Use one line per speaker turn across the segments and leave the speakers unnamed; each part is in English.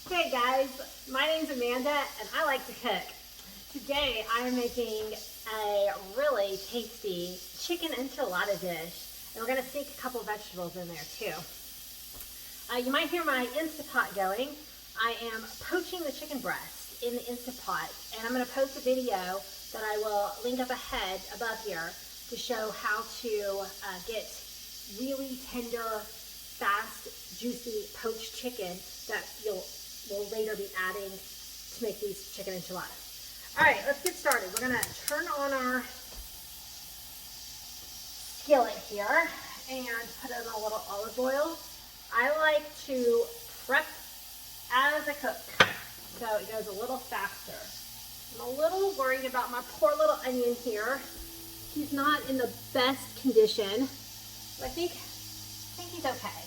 Hey guys, my name's Amanda and I like to cook. Today I'm making a really tasty chicken enchilada dish, and we're going to sneak a couple vegetables in there too. You might hear my Instapot going. I am poaching the chicken breast in the Instapot, and I'm going to post a video that I will link up ahead above here to show how to get really tender, fast, juicy poached chicken that we'll later be adding to make these chicken enchiladas. All right, let's get started. We're gonna turn on our skillet here and put in a little olive oil. I like to prep as I cook, so it goes a little faster. I'm a little worried about my poor little onion here. He's not in the best condition, but I think he's okay.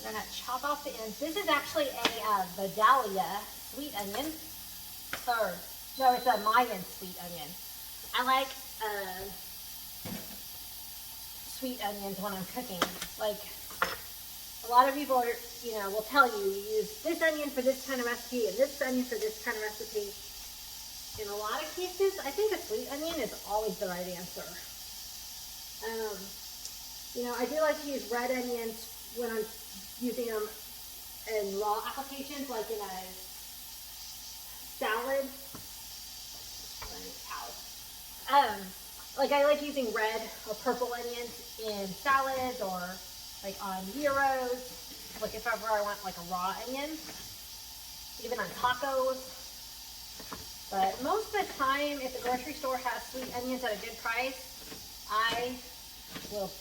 I'm gonna chop off the ends. This is actually a Vidalia sweet onion. Or, no, it's a Mayan sweet onion. I like sweet onions when I'm cooking. Like, a lot of people are, will tell you, use this onion for this kind of recipe and this onion for this kind of recipe. In a lot of cases, I think a sweet onion is always the right answer. I do like to use red onions when I'm using them in raw applications, like in a salad. Like I like using red or purple onions in salads, or like on gyros, like if ever I want like a raw onion, even on tacos. But most of the time, if the grocery store has sweet onions at a good price, I will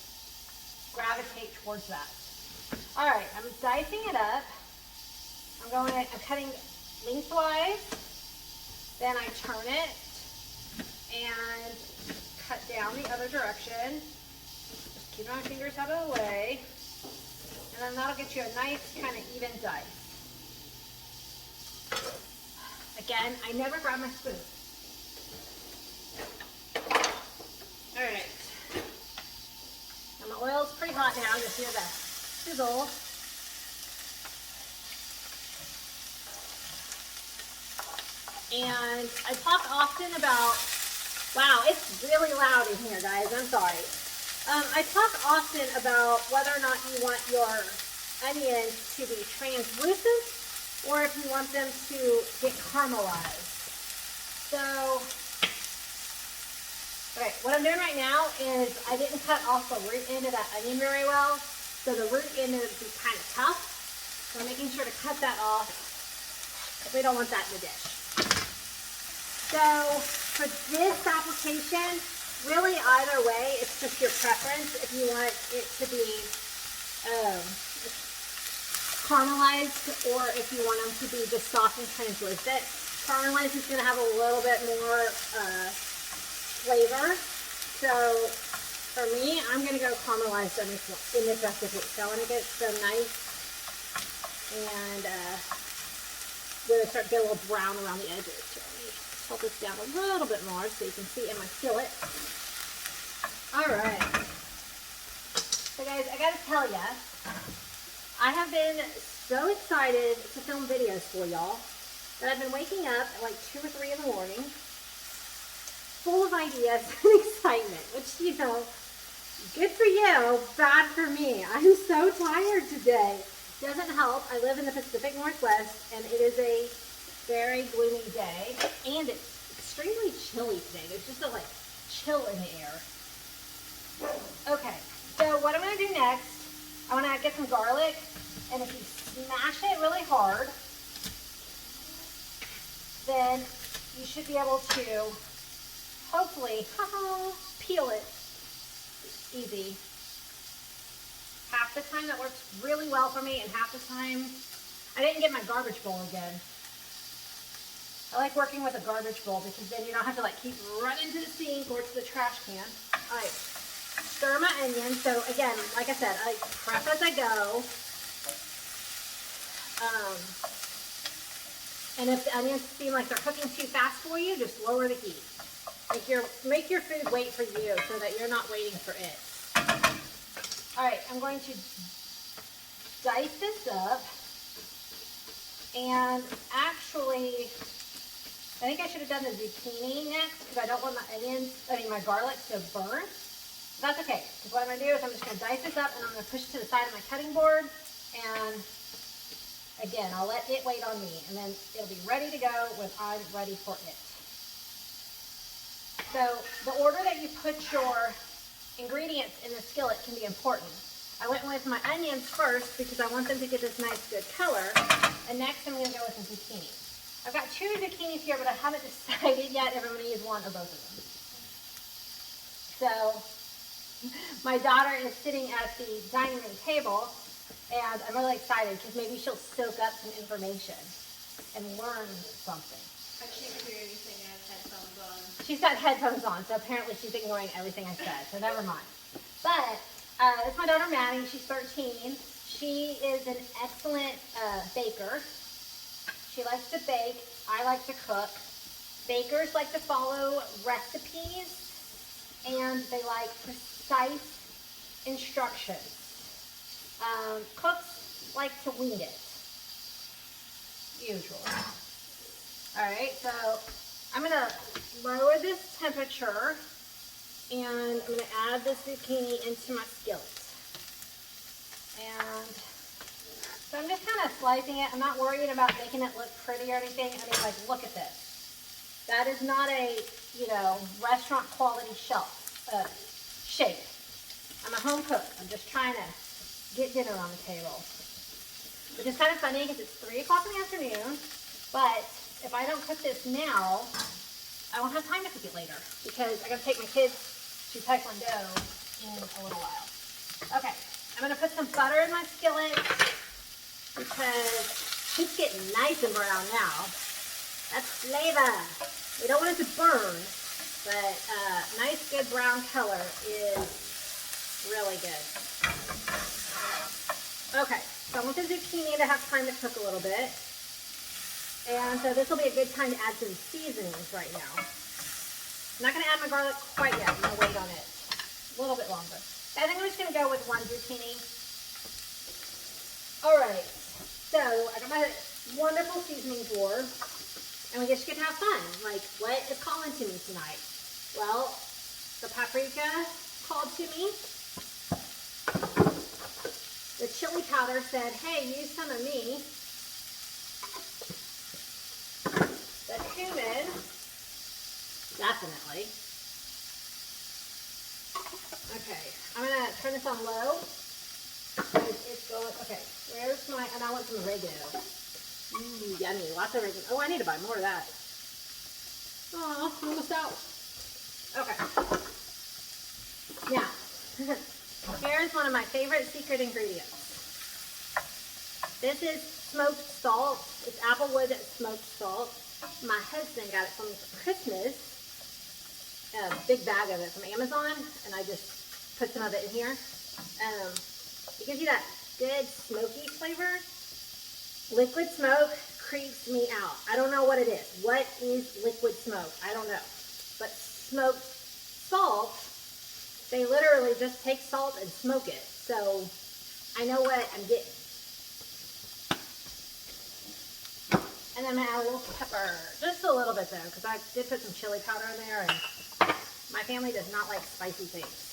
gravitate towards that. All right, I'm dicing it up. I'm cutting lengthwise. Then I turn it and cut down the other direction. Just keep my fingers out of the way. And then that'll get you a nice kind of even dice. Again, I never grab my spoon. All right. And the oil's pretty hot now. You'll hear the sizzle. And I talk often about, wow, it's really loud in here, guys. I'm sorry. I talk often about whether or not you want your onions to be translucent or if you want them to get caramelized. So, okay, what I'm doing right now is I didn't cut off the root end of that onion very well, so the root end would be kind of tough. So I'm making sure to cut that off if we don't want that in the dish. So for this application, really either way, it's just your preference. If you want it to be caramelized, or if you want them to be just soft and translucent. Caramelized is going to have a little bit more flavor. So for me, I'm going to go caramelized in this recipe. So I want to get some nice, and we're going to start to get a little brown around the edges. So let me tilt this down a little bit more so you can see in my skillet. All right. So guys, I got to tell you, I have been so excited to film videos for y'all that I've been waking up at like 2 or 3 in the morning, full of ideas and excitement, which, good for you, bad for me. I'm so tired today. Doesn't help. I live in the Pacific Northwest, and it is a very gloomy day, and it's extremely chilly today. There's just a chill in the air. Okay, so what I'm going to do next, I want to get some garlic, and if you smash it really hard, then you should be able to hopefully peel it easy. Half the time that works really well for me, and half the time I didn't get my garbage bowl again. I like working with a garbage bowl because then you don't have to keep running to the sink or to the trash can. All right, stir my onion. So again, like I said, I prep as I go. And if the onions seem like they're cooking too fast for you, just lower the heat. Make your food wait for you so that you're not waiting for it. All right, I'm going to dice this up. And actually, I think I should have done the zucchini next because I don't want my garlic to burn. But that's okay, because what I'm going to do is I'm just going to dice this up and I'm going to push it to the side of my cutting board. And again, I'll let it wait on me, and then it'll be ready to go when I'm ready for it. So the order that you put your ingredients in the skillet can be important. I went with my onions first because I want them to get this nice good color, and next I'm going to go with the zucchini. I've got 2 zucchinis here, but I haven't decided yet if I'm going to use one or both of them. So my daughter is sitting at the dining room table, and I'm really excited because maybe she'll soak up some information and learn something.
I can't hear anything. I have headphones on.
She's got headphones on, so apparently she's ignoring everything I said, so never mind. But it's my daughter Maddie. She's 13. She is an excellent baker. She likes to bake. I like to cook. Bakers like to follow recipes, and they like precise instructions. Cooks like to wing it, usually. All right, so I'm going to lower this temperature, and I'm going to add this zucchini into my skillet. And so I'm just kind of slicing it. I'm not worried about making it look pretty or anything. I mean, like, look at this. That is not a, restaurant quality shape. I'm a home cook. I'm just trying to get dinner on the table. Which is kind of funny because it's 3 o'clock in the afternoon, but if I don't cook this now, I won't have time to cook it later because I got to take my kids to Taekwondo in a little while. Okay, I'm going to put some butter in my skillet because it's getting nice and brown now. That's flavor. We don't want it to burn, but nice, good brown color is really good. Okay, so I want the zucchini to have time to cook a little bit. And so this will be a good time to add some seasonings right now. I'm not going to add my garlic quite yet. I'm going to wait on it a little bit longer. I think I'm just going to go with 1 zucchini. All right, so I got my wonderful seasoning drawer, and we just get to have fun. Like, what is calling to me tonight? Well, the paprika called to me. The chili powder said, hey, use some of me. The cumin, definitely. Okay, I'm going to turn this on low. It's going, okay, where's my, and I want some oregano. Ooh, yummy, lots of oregano. Oh, I need to buy more of that. Oh, almost out. Okay. Now, here's one of my favorite secret ingredients. This is smoked salt. It's applewood smoked salt. My husband got it for me for Christmas. A big bag of it from Amazon, and I just put some of it in here. It gives you that good smoky flavor. Liquid smoke creeps me out. I don't know what it is. What is liquid smoke? I don't know. But smoked salt, they literally just take salt and smoke it. So I know what I'm getting. And then I'm going to add a little pepper. Just a little bit though, because I did put some chili powder in there, and my family does not like spicy things.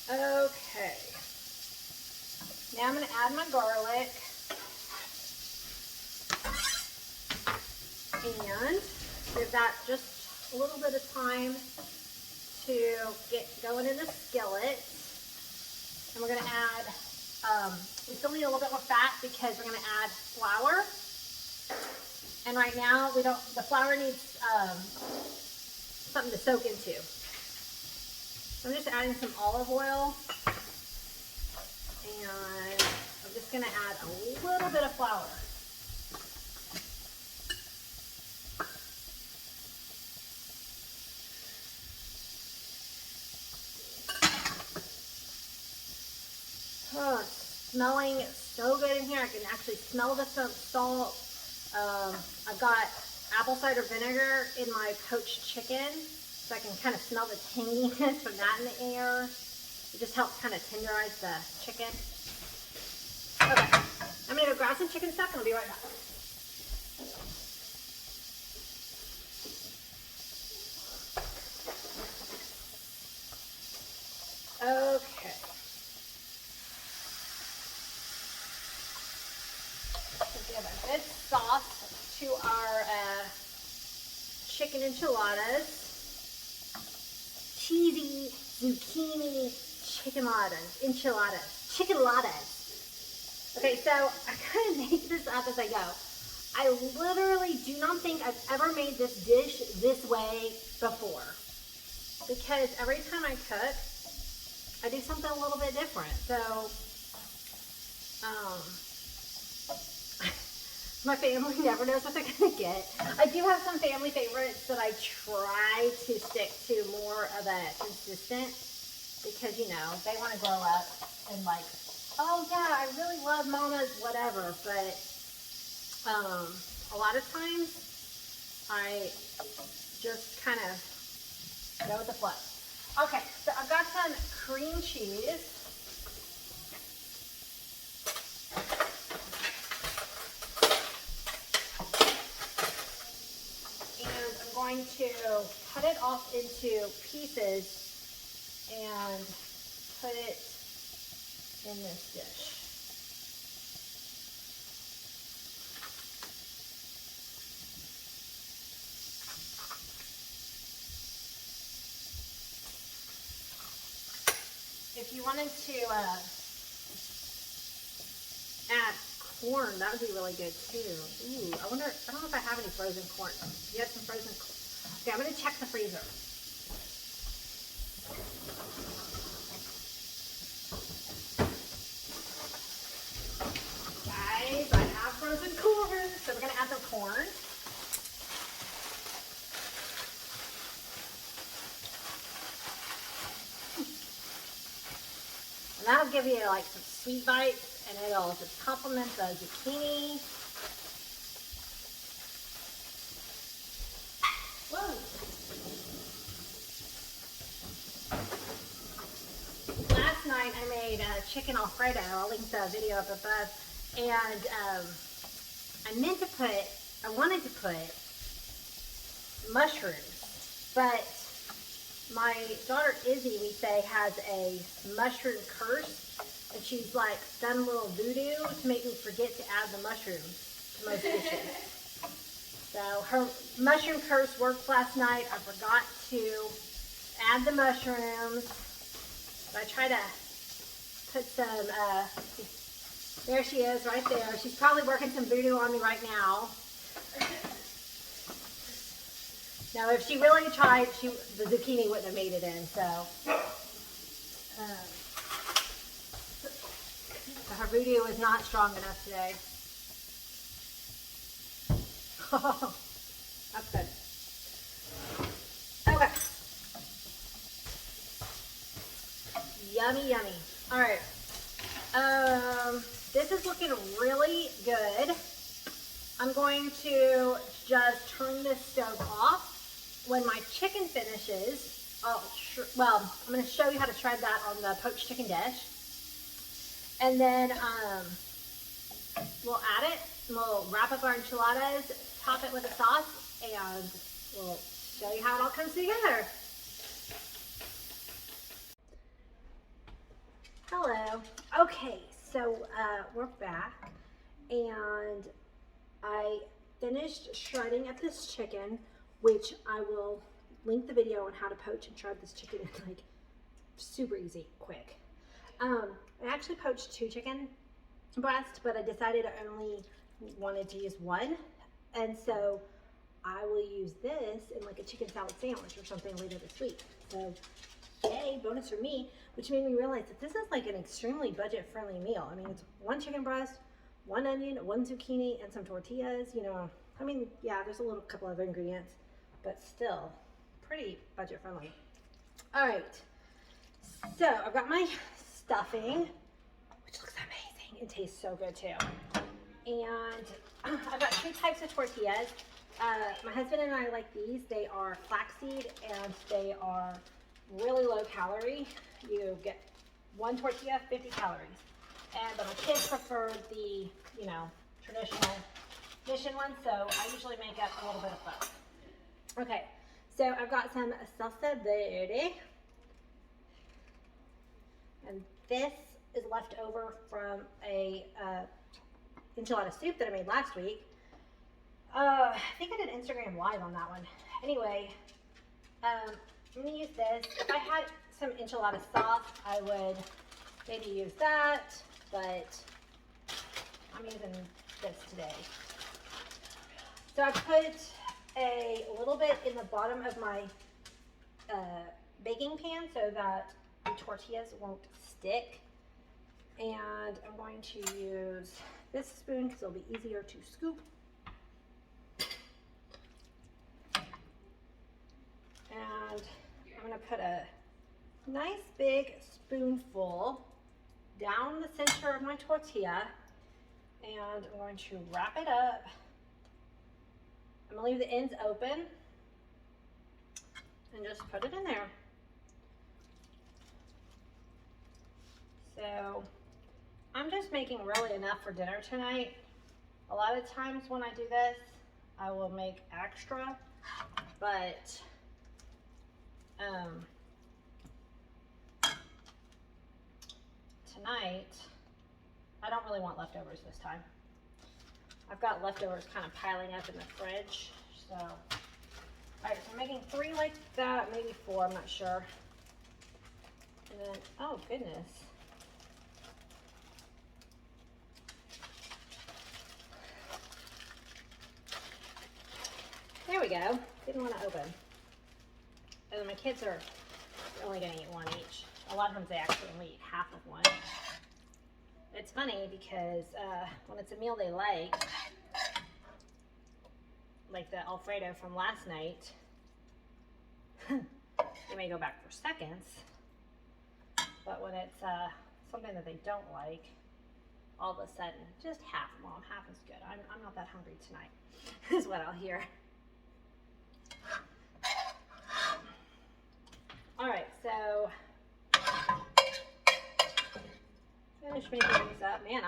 Okay. Now I'm going to add my garlic. And give that just a little bit of time to get going in the skillet. And we're going to add, we still need a little bit more fat because we're going to add flour. And right now, the flour needs something to soak into. So I'm just adding some olive oil. And I'm just going to add a little bit of flour. Oh, it's smelling so good in here. I can actually smell the salt. I've got apple cider vinegar in my poached chicken. So I can kind of smell the tanginess from that in the air. It just helps kind of tenderize the chicken. Okay, I'm gonna go grab some chicken stock and I'll be right back. Okay. So give a good sauce to our chicken enchiladas. Cheesy zucchini enchiladas. Okay, so I kind of make this up as I go. I literally do not think I've ever made this dish this way before, because every time I cook, I do something a little bit different. So, my family never knows what they're gonna get. I do have some family favorites that I try to stick to more of a consistent, because you know, they want to grow up and like, oh yeah, I really love Mama's whatever, but a lot of times I just kind of go with the flow. Okay, so I've got some cream cheese. And I'm going to cut it off into pieces and put it in this dish. If you wanted to add corn, that would be really good too. Ooh, I don't know if I have any frozen corn. You have some frozen corn? Okay, I'm gonna check the freezer. Guys, I have frozen corn, so we're gonna add the corn. And that'll give you like some sweet bites, and it'll just complement the zucchini. Whoa. Last night I made chicken Alfredo. I'll link the video up above. And I wanted to put mushrooms, but my daughter Izzy, we say, has a mushroom curse, and she's like done a little voodoo to make me forget to add the mushrooms to most dishes. So her mushroom curse worked last night. I forgot to add the mushrooms. So I try to put some, there she is right there. She's probably working some voodoo on me right now. Now, if she really tried, the zucchini wouldn't have made it in, so. Her voodoo is not strong enough today. Oh, that's good. Okay. Yummy, yummy. All right. This is looking really good. I'm going to just turn this stove off. When my chicken finishes, I'm going to show you how to shred that on the poached chicken dish. And then we'll add it, and we'll wrap up our enchiladas, top it with a sauce, and we'll show you how it all comes together. Hello. Okay, so we're back, and I finished shredding up this chicken, which I will link the video on how to poach and shred this chicken. It's like super easy, quick. I actually poached 2 chicken breasts, but I decided I only wanted to use 1. And so I will use this in like a chicken salad sandwich or something later this week. So yay, bonus for me, which made me realize that this is like an extremely budget-friendly meal. I mean, it's 1 chicken breast, 1 onion, 1 zucchini, and some tortillas, you know. I mean, yeah, there's a couple other ingredients, but still pretty budget friendly. All right, so I've got my stuffing, which looks amazing. It tastes so good too. And I've got 2 types of tortillas. My husband and I like these. They are flaxseed and they are really low calorie. You get one tortilla, 50 calories. But my kids prefer the, you know, traditional mission one, so I usually make up a little bit of both. Okay, so I've got some salsa verde. And this is left over from a enchilada soup that I made last week. I think I did Instagram live on that one. Anyway, I'm gonna use this. If I had some enchilada sauce, I would maybe use that, but I'm using this today. So I put a little bit in the bottom of my baking pan so that the tortillas won't stick. And I'm going to use this spoon because it'll be easier to scoop. And I'm going to put a nice big spoonful down the center of my tortilla, and I'm going to wrap it up. I'm going to leave the ends open and just put it in there. So I'm just making really enough for dinner tonight. A lot of times when I do this, I will make extra, but tonight, I don't really want leftovers this time. I've got leftovers kind of piling up in the fridge, so. All right, so I'm making 3 like that, maybe 4, I'm not sure. And then, oh goodness. There we go. Didn't want to open. And then my kids are only going to eat 1 each. A lot of times they actually only eat half of one. It's funny because when it's a meal they like the Alfredo from last night, they may go back for seconds. But when it's something that they don't like, all of a sudden, just half, Mom, half is good. I'm not that hungry tonight, is what I'll hear. All right, so finish making these up. Man,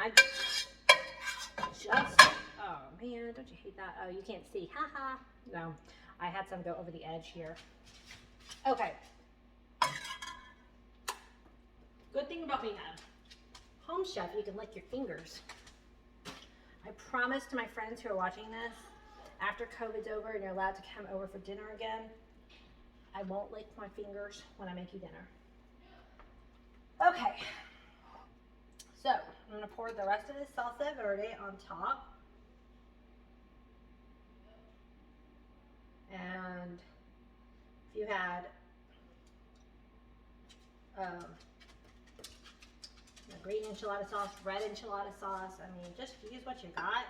oh man, don't you hate that? Oh, you can't see, haha. No, I had some go over the edge here. Okay. Good thing about being a home chef, you can lick your fingers. I promise to my friends who are watching this, after COVID's over and you're allowed to come over for dinner again, I won't lick my fingers when I make you dinner. Okay, so I'm gonna pour the rest of this salsa verde on top. And if you had green enchilada sauce, red enchilada sauce, I mean, just use what you got.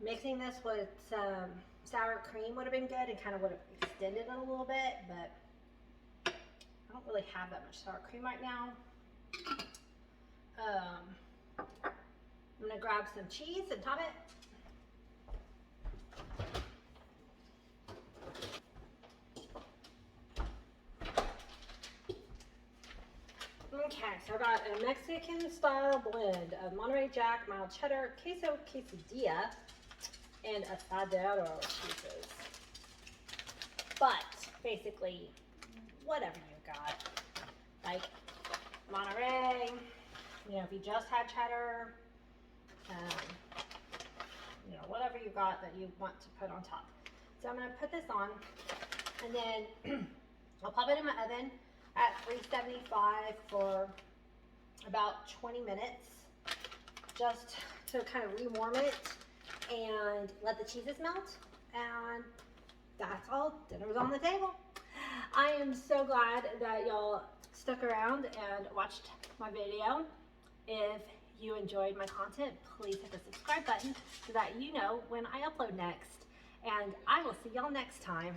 Mixing this with some sour cream would have been good and kind of would have extended it a little bit, but I don't really have that much sour cream right now. I'm gonna grab some cheese and top it. Okay, so I got a Mexican style blend of Monterey Jack, mild cheddar, queso quesadilla, and asadero cheeses. But basically, whatever you got, like Monterey, you know, if you just had cheddar, you know, whatever you got that you want to put on top. So I'm gonna put this on, and then I'll pop it in my oven at 375 for about 20 minutes, just to kind of rewarm it and let the cheeses melt, and that's all. Dinner's on the table. I am so glad that y'all stuck around and watched my video. If you enjoyed my content, please hit the subscribe button so that you know when I upload next, and I will see y'all next time.